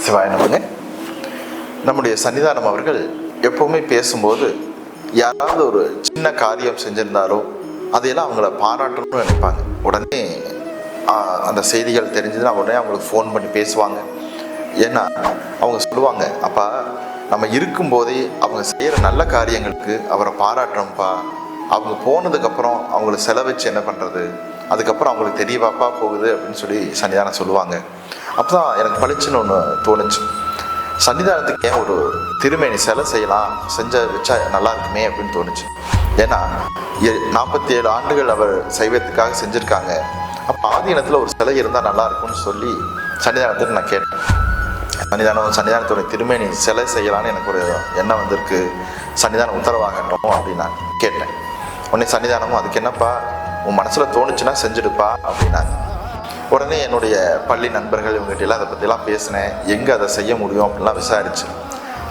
சிவாய நமங்க. நம்முடைய சன்னிதானம் அவர்கள் எப்பவுமே பேசும்போது யாராவது ஒரு சின்ன காரியம் செஞ்சிருந்தாலோ அதையெல்லாம் அவங்கள பாராட்டணும்னு நினைப்பாங்க. உடனே அந்த செய்திகள் தெரிஞ்சதுன்னா உடனே அவங்களுக்கு ஃபோன் பண்ணி பேசுவாங்க. ஏன்னா அவங்க சொல்லுவாங்க, அப்பா நம்ம இருக்கும்போதே அவங்க செய்கிற நல்ல காரியங்களுக்கு அவரை பாராட்டணும்ப்பா. அவங்க போனதுக்கப்புறம் அவங்கள செலவச்சு என்ன பண்ணுறது, அதுக்கப்புறம் அவங்களுக்கு தெரியவாப்பா போகுது அப்படின்னு சொல்லி சன்னிதானம் சொல்லுவாங்க. அப்போ தான் எனக்கு பளிச்சுன்னு ஒன்று தோணுச்சு. சன்னிதானத்துக்கு ஏன் ஒரு திருமேனி சிலை செய்யலாம், வச்சா நல்லா இருக்குமே அப்படின்னு தோணுச்சு. ஏன்னா 47 ஆண்டுகள் அவர் சைவத்துக்காக செஞ்சுருக்காங்க. அப்போ ஆதீனத்தில் ஒரு சிலை இருந்தால் நல்லா இருக்கும்னு சொல்லி சன்னிதானத்துக்கு நான் கேட்டேன். சன்னிதானத்தோட திருமேனி சிலை செய்யலான்னு எனக்கு ஒரு எண்ணம் வந்திருக்கு, சன்னிதானம் உத்தரவாகட்டும் அப்படின்னு நான் கேட்டேன். உடனே சன்னிதானமும் அதுக்கு என்னப்பா உன் மனசில் தோணுச்சுன்னா செஞ்சுடுப்பா அப்படின்னாங்க. உடனே என்னுடைய பள்ளி நண்பர்கள் இவங்ககிட்டலாம் அதை பற்றிலாம் பேசினேன். எங்கே அதை செய்ய முடியும் அப்படின்லாம் விசாரிச்சு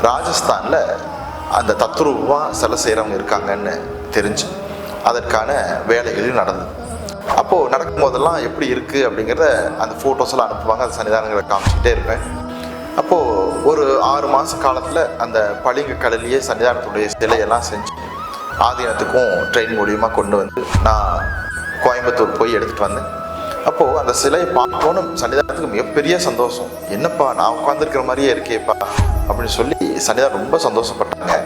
ராஜஸ்தானில் அந்த தத்ரூபமாக சிலை செய்கிறவங்க இருக்காங்கன்னு தெரிஞ்சு அதற்கான வேலைகளும் நடந்தது. அப்போது நடக்கும்போதெல்லாம் எப்படி இருக்குது அப்படிங்கிறத அந்த ஃபோட்டோஸ் எல்லாம் அனுப்புவாங்க. அந்த சன்னிதானங்களை காமிச்சிக்கிட்டே இருப்பேன். அப்போது ஒரு 6 மாத காலத்தில் அந்த பளிங்கு கடலையே சன்னிதானத்துடைய சிலையெல்லாம் செஞ்சு ஆதீனத்துக்கும் ட்ரெயின் மூலியமாக கொண்டு வந்து நான் கோயம்புத்தூர் போய் எடுத்துகிட்டு வந்தேன். அப்போது அந்த சிலையை பார்த்தோன்னு சன்னிதானத்துக்கு மிகப்பெரிய சந்தோஷம். என்னப்பா நான் உட்காந்துருக்கிற மாதிரியே இருக்கேப்பா அப்படின்னு சொல்லி சன்னிதானம் ரொம்ப சந்தோஷப்பட்டாங்க.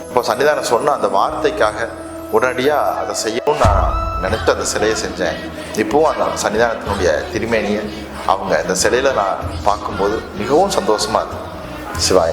இப்போ சன்னிதானம் சொன்ன அந்த வார்த்தைக்காக உடனடியாக அதை செய்யணும்னு நான் நினச்சி அந்த சிலையை செஞ்சேன். இப்போவும் அந்த சன்னிதானத்தினுடைய திருமேனியை அவங்க இந்த சிலையில் நான் பார்க்கும்போது மிகவும் சந்தோஷமாக இருக்கு. சிவாய.